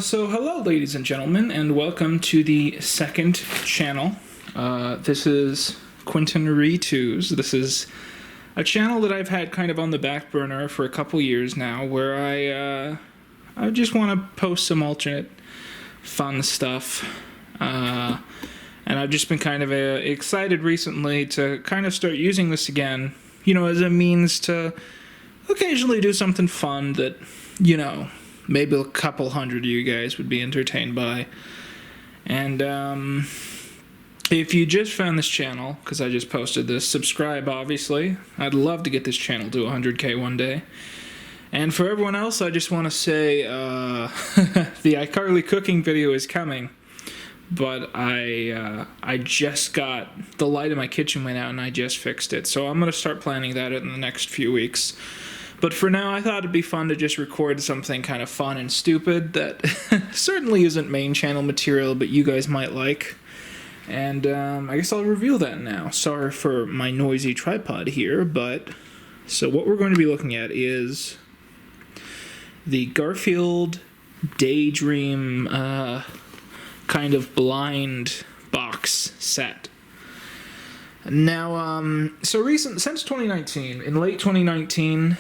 So hello, ladies and gentlemen, and welcome to the second channel. This is Quentin Re2s. This is a channel that I've had kind of on the back burner for a couple years now, where I just want to post some alternate fun stuff. And I've just been kind of excited recently to kind of start using this again, you know, as a means to occasionally do something fun that, you know, maybe a couple hundred of you guys would be entertained by. And if you just found this channel, because I just posted this, subscribe, obviously. I'd love to get this channel to 100K one day. And for everyone else, I just want to say the iCarly cooking video is coming. But I just got, the light in my kitchen went out and I just fixed it. So I'm going to start planning that in the next few weeks. But for now, I thought it'd be fun to just record something kind of fun and stupid that certainly isn't main channel material, but you guys might like. And I guess I'll reveal that now. Sorry for my noisy tripod here, but... So what we're going to be looking at is the Garfield Daydream kind of blind box set. Now, since 2019, in late 2019...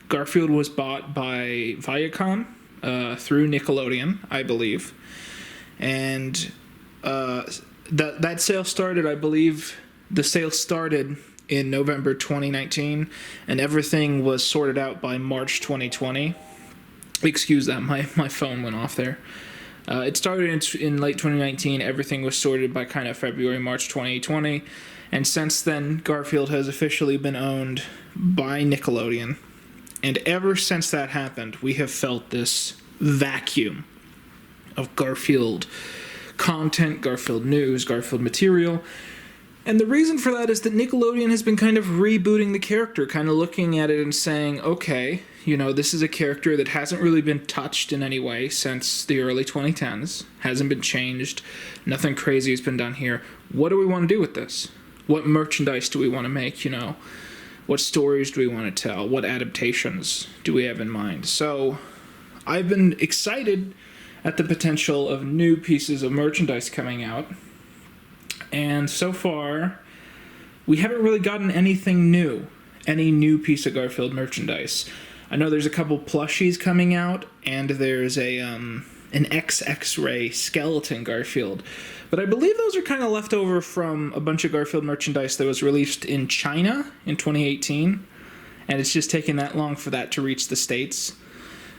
Garfield was bought by Viacom through Nickelodeon, I believe, and that sale started, I believe, the sale started in November 2019, and everything was sorted out by March 2020. Excuse that, my phone went off there. It started in late 2019, everything was sorted by kind of February, March 2020, and since then, Garfield has officially been owned by Nickelodeon. And ever since that happened, we have felt this vacuum of Garfield content, Garfield news, Garfield material. And the reason for that is that Nickelodeon has been kind of rebooting the character, kind of looking at it and saying, okay, you know, this is a character that hasn't really been touched in any way since the early 2010s, hasn't been changed, nothing crazy has been done here. What do we want to do with this? What merchandise do we want to make, you know? What stories do we want to tell? What adaptations do we have in mind? So, I've been excited at the potential of new pieces of merchandise coming out. And so far, we haven't really gotten anything new. Any new piece of Garfield merchandise. I know there's a couple plushies coming out, and there's an X-Ray skeleton Garfield. But I believe those are kind of left over from a bunch of Garfield merchandise that was released in China in 2018. And it's just taken that long for that to reach the States.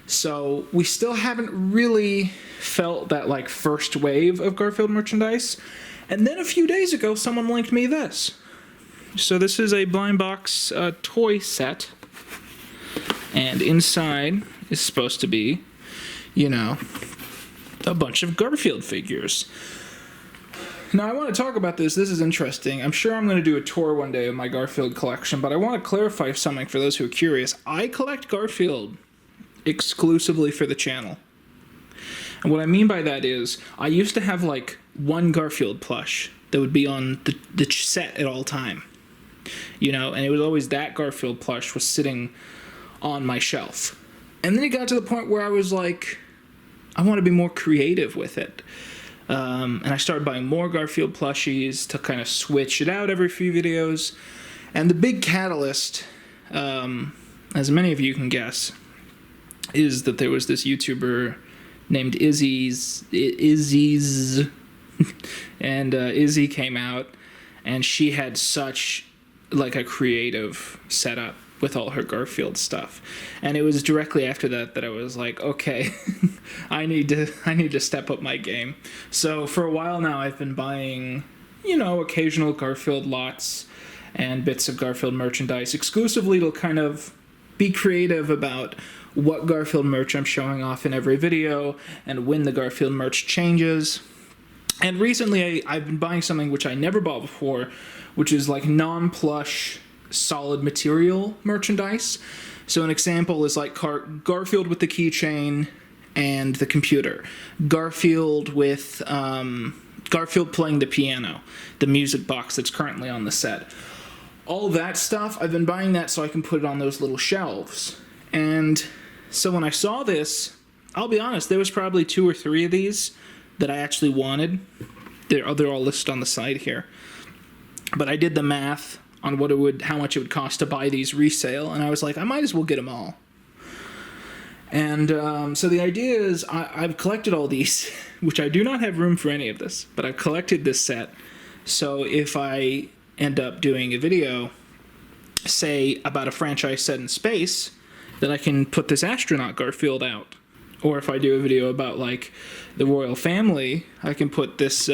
So we still haven't really felt that like first wave of Garfield merchandise. And then a few days ago, someone linked me this. So this is a blind box toy set. And inside is supposed to be, you know, a bunch of Garfield figures. Now, I want to talk about this. This is interesting. I'm sure I'm going to do a tour one day of my Garfield collection, but I want to clarify something for those who are curious. I collect Garfield exclusively for the channel. And what I mean by that is, I used to have, like, one Garfield plush that would be on the set at all time. You know, and it was always that Garfield plush was sitting on my shelf. And then it got to the point where I was like, I want to be more creative with it. And I started buying more Garfield plushies to kind of switch it out every few videos. And the big catalyst, as many of you can guess, is that there was this YouTuber named Izzy's, and Izzy came out, and she had such like a creative setup with all her Garfield stuff. And it was directly after that that I was like, okay, I need to step up my game. So for a while now I've been buying, you know, occasional Garfield lots and bits of Garfield merchandise exclusively to kind of be creative about what Garfield merch I'm showing off in every video and when the Garfield merch changes. And recently I've been buying something which I never bought before, which is like non-plush solid material merchandise. So an example is like Garfield with the keychain and the computer. Garfield with Garfield playing the piano, the music box that's currently on the set. All that stuff, I've been buying that so I can put it on those little shelves. And so when I saw this, I'll be honest, there was probably 2 or 3 of these that I actually wanted. They're all listed on the site here. But I did the math on how much it would cost to buy these resale, and I was like, I might as well get them all. And so the idea is I've collected all these, which I do not have room for any of this, but I've collected this set. So if I end up doing a video, say, about a franchise set in space, then I can put this astronaut Garfield out. Or if I do a video about, like, the royal family, I can put this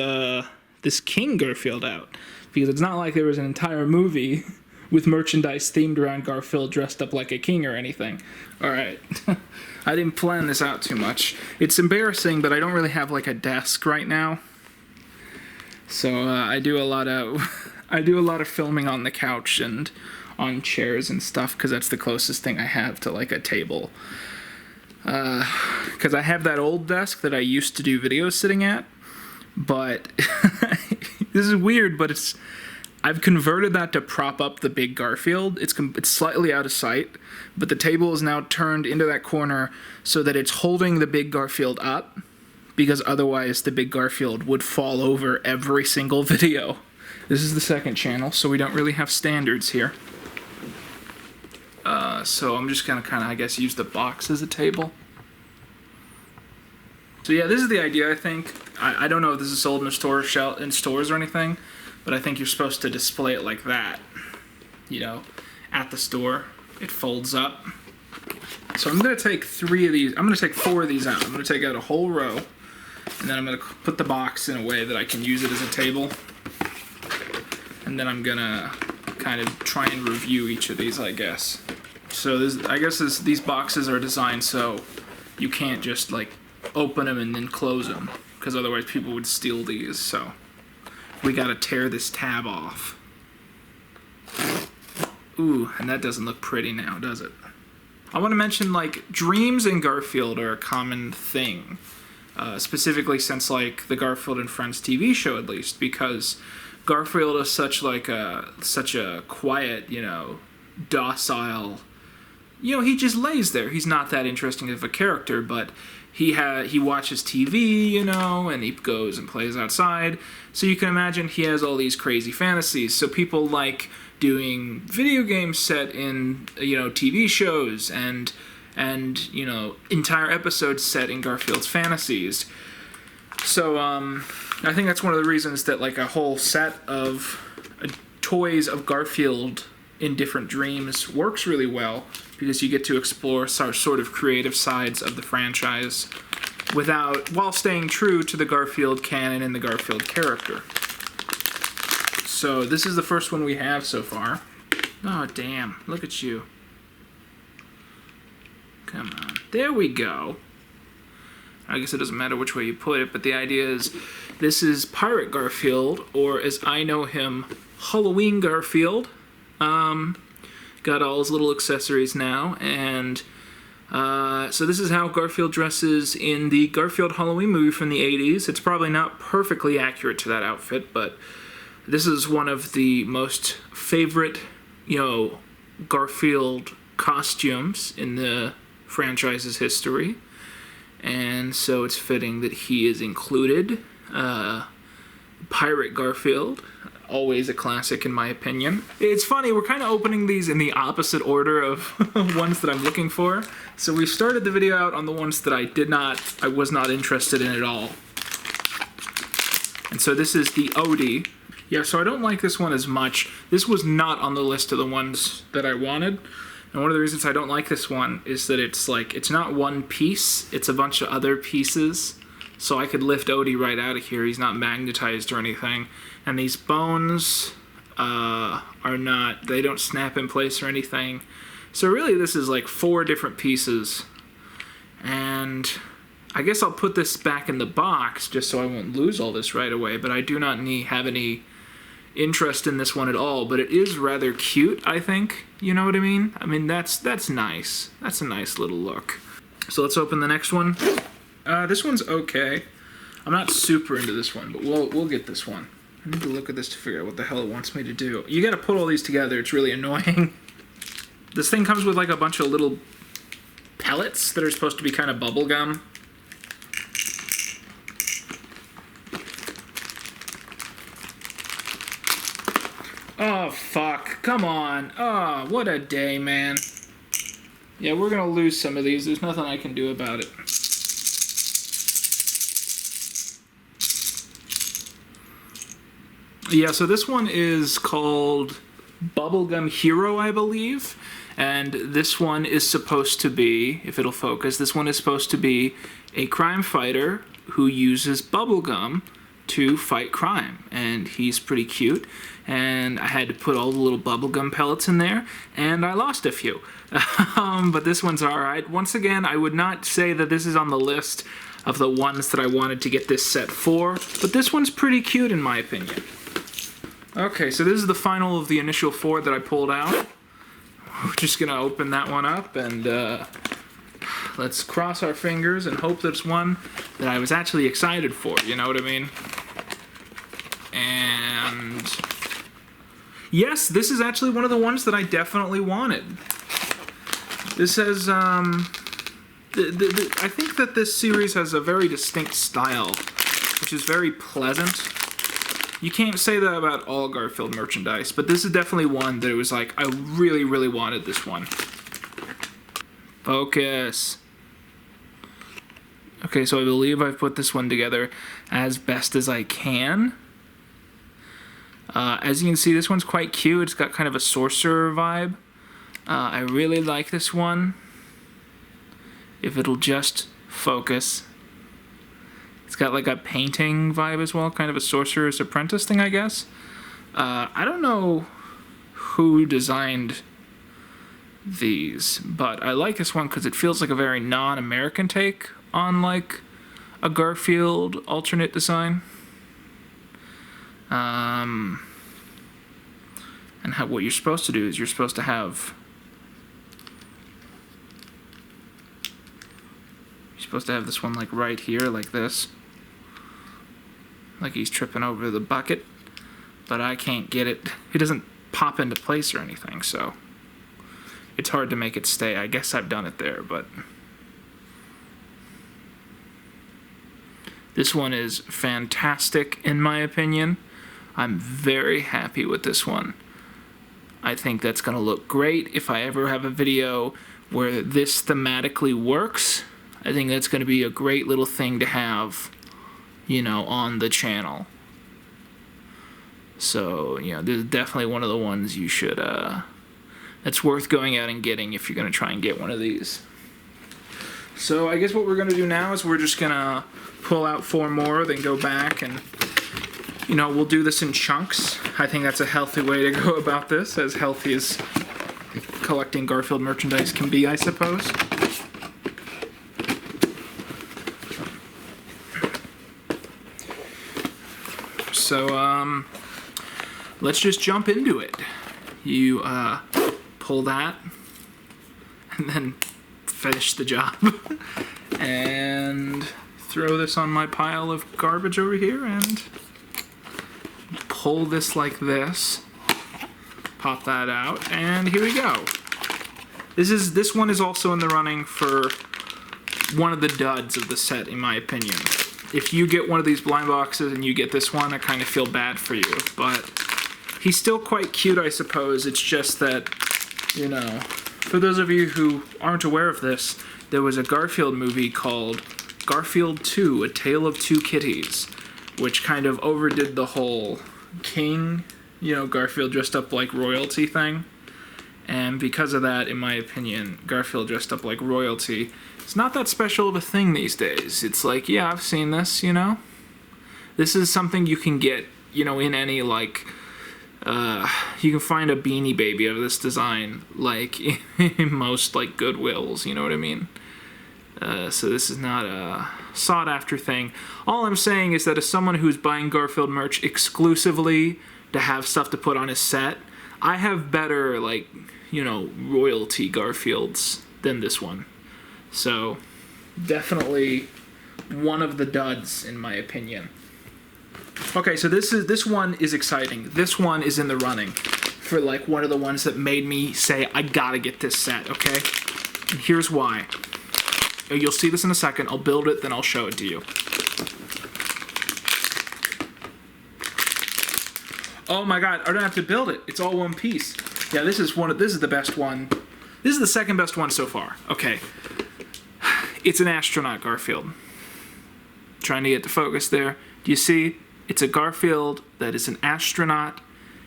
King Garfield out. Because it's not like there was an entire movie with merchandise themed around Garfield dressed up like a king or anything. Alright. I didn't plan this out too much. It's embarrassing, but I don't really have, like, a desk right now. So I do a lot of filming on the couch and on chairs and stuff, because that's the closest thing I have to, like, a table. Because I have that old desk that I used to do videos sitting at, but this is weird, but I've converted that to prop up the big Garfield. It's slightly out of sight, but the table is now turned into that corner so that it's holding the big Garfield up, because otherwise the big Garfield would fall over every single video. This is the second channel, so we don't really have standards here. So I'm just gonna kind of, I guess, use the box as a table. So yeah, this is the idea, I think. I don't know if this is sold in in stores or anything, but I think you're supposed to display it like that. You know, at the store. It folds up. So I'm gonna take 3 of these. I'm gonna take 4 of these out. I'm gonna take out a whole row, and then I'm gonna put the box in a way that I can use it as a table. And then I'm gonna kind of try and review each of these, I guess. So these boxes are designed so you can't just, like, open them and then close them, because otherwise people would steal these. So we gotta tear this tab off. Ooh, and that doesn't look pretty now, does it? I want to mention, like, dreams in Garfield are a common thing, specifically since, like, the Garfield and Friends TV show, at least, because Garfield is such a quiet, you know, docile, you know, he just lays there. He's not that interesting of a character, but he watches TV, you know, and he goes and plays outside. So you can imagine he has all these crazy fantasies. So people like doing video games set in, you know, TV shows and you know, entire episodes set in Garfield's fantasies. So I think that's one of the reasons that, like, a whole set of toys of Garfield in different dreams works really well, because you get to explore sort of creative sides of the franchise while staying true to the Garfield canon and the Garfield character. So this is the first one we have so far. Oh, damn. Look at you. Come on. There we go. I guess it doesn't matter which way you put it, but the idea is this is Pirate Garfield, or as I know him, Halloween Garfield. Got all his little accessories now, and so this is how Garfield dresses in the Garfield Halloween movie from the 80s. It's probably not perfectly accurate to that outfit, but this is one of the most favorite, you know, Garfield costumes in the franchise's history, and so it's fitting that he is included. Pirate Garfield, always a classic in my opinion. It's funny, we're kind of opening these in the opposite order of ones that I'm looking for. So we started the video out on the ones that I was not interested in at all. And so this is the Odie. Yeah, so I don't like this one as much. This was not on the list of the ones that I wanted. And one of the reasons I don't like this one is that it's not one piece, it's a bunch of other pieces. So I could lift Odie right out of here. He's not magnetized or anything. And these bones they don't snap in place or anything. So really this is like 4 different pieces. And I guess I'll put this back in the box just so I won't lose all this right away. But I do not have any interest in this one at all. But it is rather cute, I think. You know what I mean? I mean, that's nice. That's a nice little look. So let's open the next one. This one's okay. I'm not super into this one, but we'll get this one. I need to look at this to figure out what the hell it wants me to do. You gotta put all these together, it's really annoying. This thing comes with like a bunch of little pellets that are supposed to be kind of bubblegum. Oh, fuck. Come on. Oh, what a day, man. Yeah, we're gonna lose some of these. There's nothing I can do about it. Yeah, so this one is called Bubblegum Hero, I believe. And this one is supposed to be, if it'll focus, this one is supposed to be a crime fighter who uses bubblegum to fight crime. And he's pretty cute. And I had to put all the little bubblegum pellets in there, and I lost a few. But this one's alright. Once again, I would not say that this is on the list of the ones that I wanted to get this set for, but this one's pretty cute in my opinion. Okay, so this is the final of the initial 4 that I pulled out. We're just gonna open that one up and let's cross our fingers and hope that it's one that I was actually excited for, you know what I mean? And yes, this is actually one of the ones that I definitely wanted. This has, I think that this series has a very distinct style, which is very pleasant. You can't say that about all Garfield merchandise, but this is definitely one that it was like, I really, really wanted this one. Focus. Okay, so I believe I've put this one together as best as I can. As you can see, this one's quite cute. It's got kind of a sorcerer vibe. I really like this one. If it'll just focus. It's got like a painting vibe as well, kind of a sorcerer's apprentice thing, I guess. I don't know who designed these, but I like this one because it feels like a very non-American take on like a Garfield alternate design. And what you're supposed to do is you're supposed to have this one like right here, like this. Like he's tripping over the bucket, but I can't get it. It doesn't pop into place or anything, so it's hard to make it stay. I guess I've done it there, but this one is fantastic in my opinion. I'm very happy with this one. I think that's going to look great if I ever have a video where this thematically works. I think that's going to be a great little thing to have, you know, on the channel. So, you know, this is definitely one of the ones you should, that's worth going out and getting if you're going to try and get one of these. So I guess what we're going to do now is we're just going to pull out 4 more, then go back and, you know, we'll do this in chunks. I think that's a healthy way to go about this, as healthy as collecting Garfield merchandise can be, I suppose. So, let's just jump into it. You, pull that, and then finish the job. And throw this on my pile of garbage over here, and pull this like this. Pop that out, and here we go. This one is also in the running for one of the duds of the set, in my opinion. If you get one of these blind boxes and you get this one, I kind of feel bad for you, but he's still quite cute, I suppose. It's just that, you know, for those of you who aren't aware of this, there was a Garfield movie called Garfield 2, A Tale of Two Kitties, which kind of overdid the whole king, you know, Garfield dressed up like royalty thing. And because of that, in my opinion, Garfield dressed up like royalty, it's not that special of a thing these days. It's like, yeah, I've seen this, you know? This is something you can get, you know, in any, like, you can find a Beanie Baby of this design, like, in most, like, Goodwills, you know what I mean? So this is not a sought-after thing. All I'm saying is that as someone who's buying Garfield merch exclusively to have stuff to put on his set, I have better, like, you know, royalty Garfields than this one. So, definitely one of the duds, in my opinion. Okay, so this one is exciting. This one is in the running for, like, one of the ones that made me say, I gotta get this set, okay? And here's why. You'll see this in a second. I'll build it, then I'll show it to you. Oh my god, I don't have to build it. It's all one piece. Yeah, this is the best one. This is the second best one so far. Okay. It's an astronaut Garfield. Trying to get the focus there. Do you see? It's a Garfield that is an astronaut.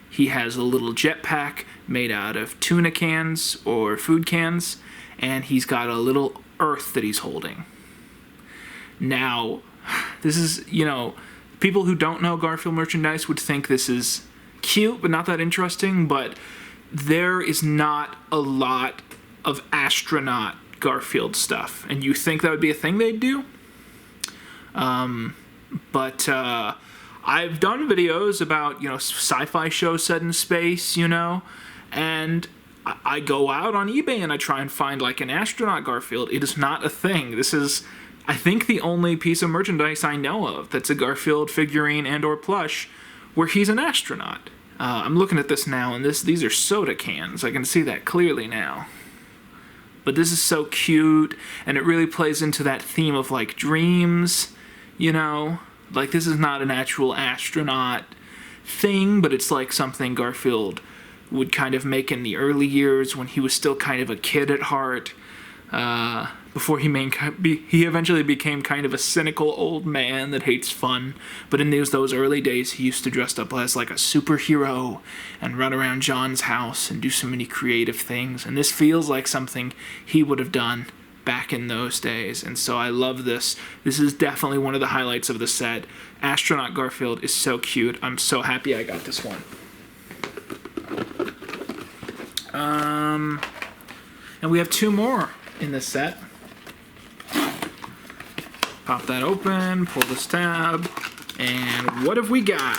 He has a little jetpack made out of tuna cans or food cans, and he's got a little Earth that he's holding. Now, this is, people who don't know Garfield merchandise would think this is cute, but not that interesting, but there is not a lot of astronaut Garfield stuff, and you think that would be a thing they'd do? But I've done videos about, sci-fi shows set in space, and I go out on eBay and I try and find, like, an astronaut Garfield. It is not a thing. This is, I think, the only piece of merchandise I know of that's a Garfield figurine and or plush where he's an astronaut. I'm looking at this now, and these are soda cans. I can see that clearly now. But this is so cute, and it really plays into that theme of, like, dreams, Like, this is not an actual astronaut thing, but it's like something Garfield would kind of make in the early years when he was still kind of a kid at heart. Before he eventually became kind of a cynical old man that hates fun. But in those early days, he used to dress up as like a superhero and run around John's house and do so many creative things. And this feels like something he would have done back in those days. And so I love this. This is definitely one of the highlights of the set. Astronaut Garfield is so cute. I'm so happy I got this one. And we have two more in this set. Pop that open, pull this tab, and what have we got?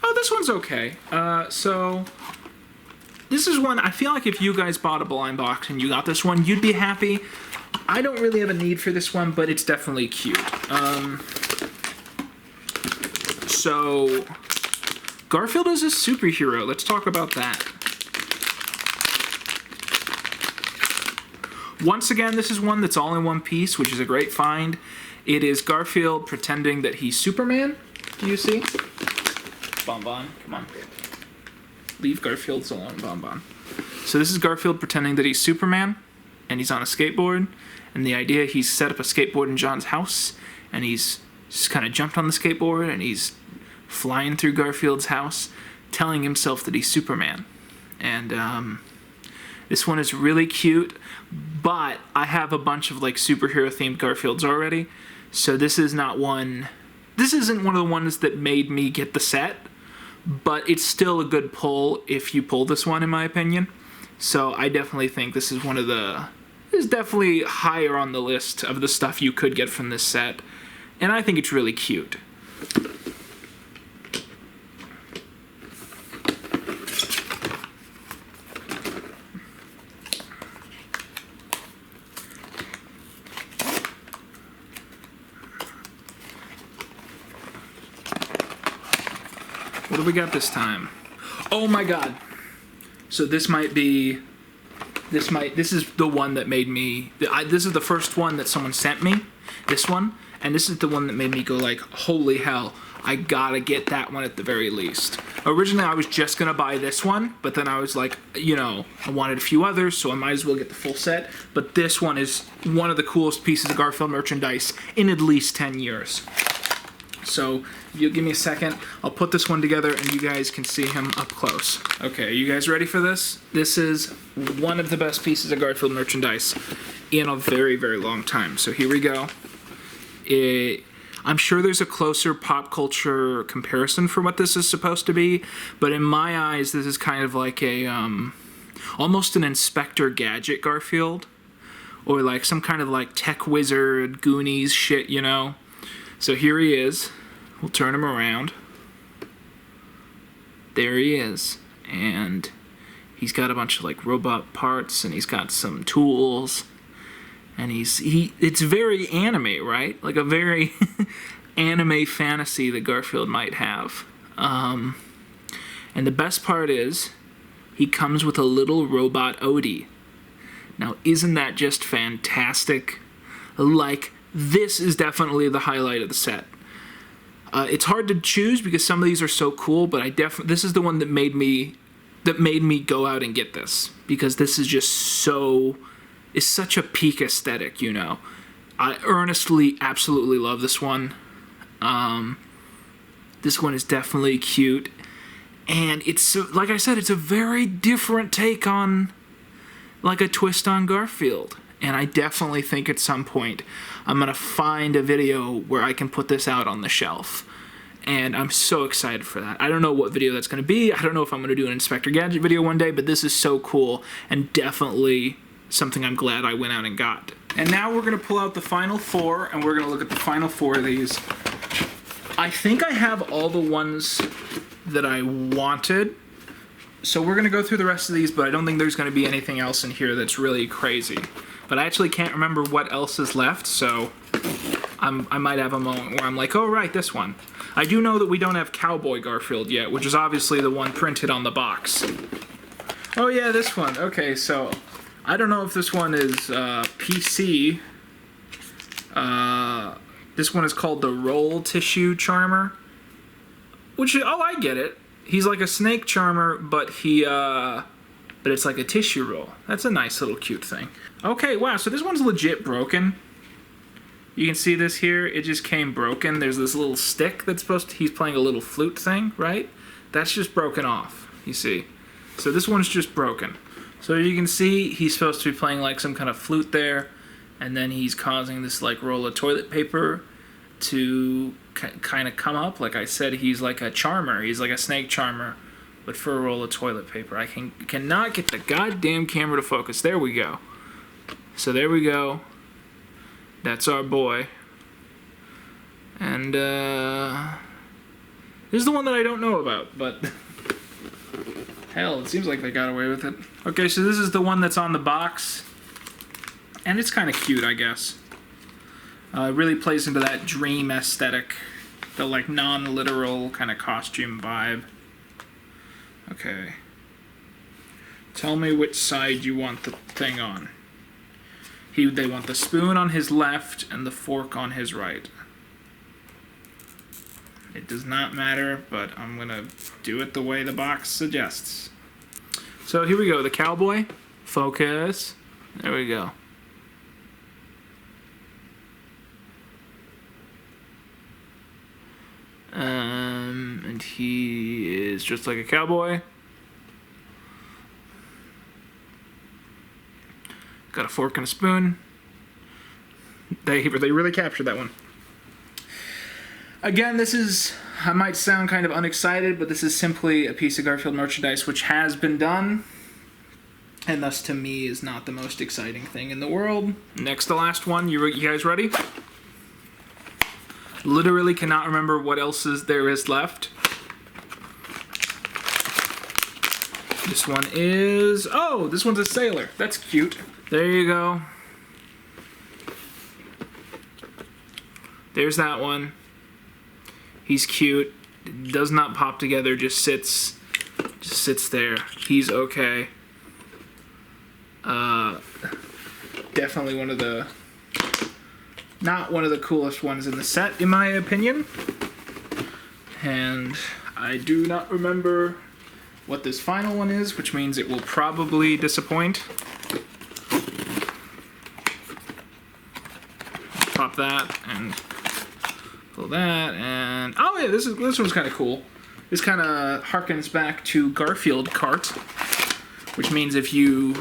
Oh, this one's okay. So this is one, I feel like if you guys bought a blind box and you got this one, you'd be happy. I don't really have a need for this one, but it's definitely cute. So Garfield is a superhero. Let's talk about that. Once again, this is one that's all in one piece, which is a great find. It is Garfield pretending that he's Superman. Do you see? Bonbon, come on. Leave Garfield alone, Bonbon. So this is Garfield pretending that he's Superman, and he's on a skateboard. And the idea, he's set up a skateboard in John's house, and he's just kind of jumped on the skateboard, and he's flying through Garfield's house, telling himself that he's Superman. And this one is really cute, but I have a bunch of like superhero-themed Garfields already, so this isn't one of the ones that made me get the set, but it's still a good pull if you pull this one, in my opinion. So I definitely think this is definitely higher on the list of the stuff you could get from this set, and I think it's really cute. What do we got this time? Oh my god. So this is the one that made me, this is the first one that someone sent me, this one, and this is the one that made me go like, holy hell, I gotta get that one at the very least. Originally I was just gonna buy this one, but then I was like, I wanted a few others, so I might as well get the full set, but this one is one of the coolest pieces of Garfield merchandise in at least 10 years. So, if you'll give me a second, I'll put this one together and you guys can see him up close. Okay, are you guys ready for this? This is one of the best pieces of Garfield merchandise in a very, very long time. So here we go. I'm sure there's a closer pop culture comparison for what this is supposed to be, but in my eyes, this is kind of like a, almost an Inspector Gadget Garfield, or like some kind of like tech wizard, Goonies shit, So here he is. We'll turn him around. There he is. And he's got a bunch of like robot parts, and he's got some tools. And it's very anime, right? Like a very anime fantasy that Garfield might have. And the best part is, he comes with a little robot Odie. Now, isn't that just fantastic? Like, this is definitely the highlight of the set. It's hard to choose because some of these are so cool, but this is the one that made me go out and get this, because this is just it's such a peak aesthetic, you know. I earnestly, absolutely love this one. This one is definitely cute, and it's, like I said, it's a very different take on, like, a twist on Garfield. And I definitely think at some point I'm going to find a video where I can put this out on the shelf. And I'm so excited for that. I don't know what video that's going to be. I don't know if I'm going to do an Inspector Gadget video one day, but this is so cool and definitely something I'm glad I went out and got. And now we're going to pull out the final 4, and we're going to look at the final 4 of these. I think I have all the ones that I wanted. So we're going to go through the rest of these, but I don't think there's going to be anything else in here that's really crazy. But I actually can't remember what else is left, so I might have a moment where I'm like, oh, right, this one. I do know that we don't have Cowboy Garfield yet, which is obviously the one printed on the box. Oh, yeah, this one. Okay, so I don't know if this one is PC. This one is called the Roll Tissue Charmer. Which, oh, I get it. He's like a snake charmer, but it's like a tissue roll. That's a nice little cute thing. Okay, wow, so this one's legit broken. You can see this here, it just came broken. There's this little stick that's he's playing a little flute thing, right? That's just broken off, you see. So this one's just broken. So you can see he's supposed to be playing like some kind of flute there, and then he's causing this like roll of toilet paper to kind of come up. Like I said, he's like a charmer. He's like a snake charmer, but for a roll of toilet paper. I cannot get the goddamn camera to focus. There we go. So there we go. That's our boy. And this is the one that I don't know about, but hell, it seems like they got away with it. Okay, so this is the one that's on the box, and it's kind of cute, I guess. It really plays into that dream aesthetic, the like non-literal kind of costume vibe. Okay. Tell me which side you want the thing on. They want the spoon on his left and the fork on his right. It does not matter, but I'm gonna do it the way the box suggests. So here we go, the cowboy. Focus. There we go. And he is just like a cowboy. Got a fork and a spoon. They really captured that one. Again, I might sound kind of unexcited, but this is simply a piece of Garfield merchandise which has been done, and thus to me is not the most exciting thing in the world. Next to last one, you guys ready? Literally cannot remember what else there is left. This one is, oh, this one's a sailor. That's cute. There you go. There's that one. He's cute. Does not pop together. Just sits there. He's okay. Definitely not one of the coolest ones in the set, in my opinion. And I do not remember what this final one is, which means it will probably disappoint. Pop that and pull that, and oh yeah, this one's kind of cool. This kind of harkens back to Garfield Cart, which means if you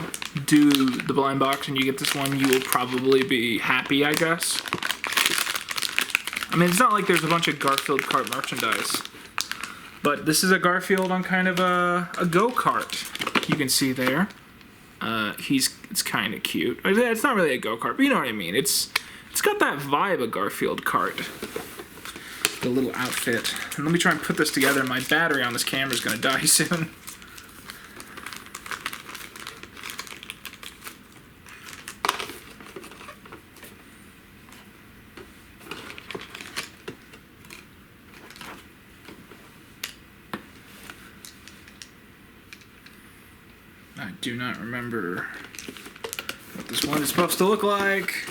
do the blind box and you get this one, you will probably be happy, I guess. I mean, it's not like there's a bunch of Garfield Cart merchandise, but this is a Garfield on kind of a go-kart. You can see there. It's kind of cute. It's not really a go-kart, but you know what I mean. It's got that vibe of Garfield Cart. The little outfit. And let me try and put this together. My battery on this camera is going to die soon. I do not remember this one is supposed to look like.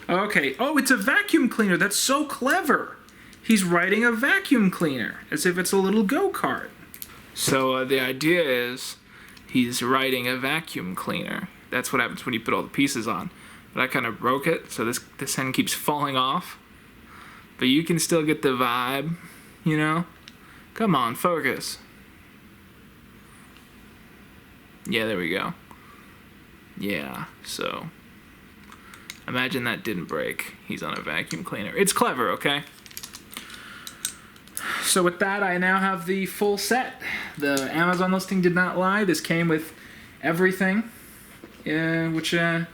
Okay. Oh, it's a vacuum cleaner. That's so clever. He's riding a vacuum cleaner as if it's a little go-kart. So the idea is he's riding a vacuum cleaner. That's what happens when you put all the pieces on. But I kind of broke it, so this end keeps falling off. But you can still get the vibe, you know? Come on, focus. Yeah, there we go. Yeah, so imagine that didn't break. He's on a vacuum cleaner. It's clever, okay? So with that, I now have the full set. The Amazon listing did not lie. This came with everything, which I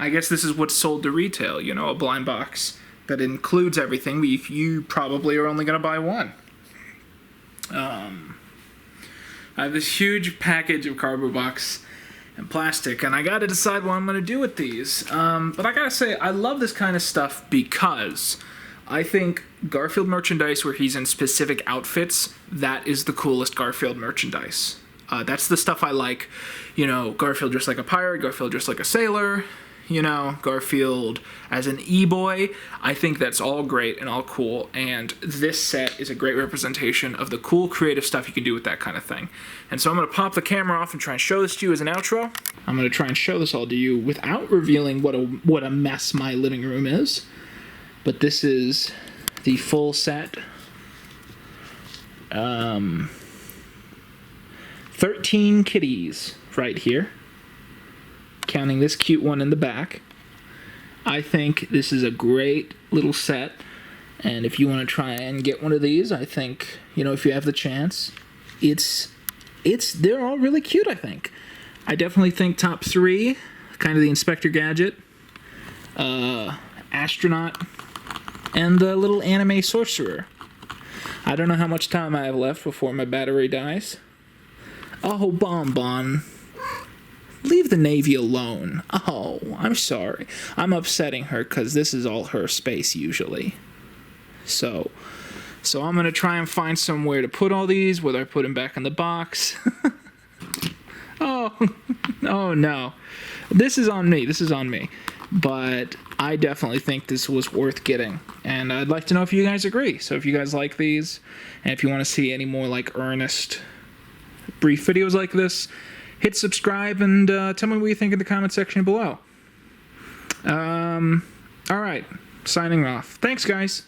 guess this is what's sold to retail, you know, a blind box that includes everything, but you probably are only going to buy one. I have this huge package of cardboard box and plastic, and I got to decide what I'm going to do with these. But I got to say, I love this kind of stuff because I think Garfield merchandise where he's in specific outfits, that is the coolest Garfield merchandise. That's the stuff I like. You know, Garfield dressed like a pirate, Garfield dressed like a sailor, you know, Garfield as an e-boy. I think that's all great and all cool, and this set is a great representation of the cool creative stuff you can do with that kind of thing. And so I'm going to pop the camera off and try and show this to you as an outro. I'm going to try and show this all to you without revealing what a mess my living room is. But this is the full set. 13 kitties right here, counting this cute one in the back. I think this is a great little set, and if you want to try and get one of these, I think, you know, if you have the chance, they're all really cute, I think. I definitely think top 3, kind of the Inspector Gadget, Astronaut, and the little anime sorcerer. I don't know how much time I have left before my battery dies. Oh, Bonbon. Leave the Navy alone. Oh, I'm sorry. I'm upsetting her because this is all her space usually. So I'm going to try and find somewhere to put all these, whether I put them back in the box. Oh no. This is on me. This is on me. But I definitely think this was worth getting. And I'd like to know if you guys agree. So if you guys like these, and if you want to see any more like earnest, brief videos like this, hit subscribe and tell me what you think in the comment section below. Alright, signing off. Thanks, guys.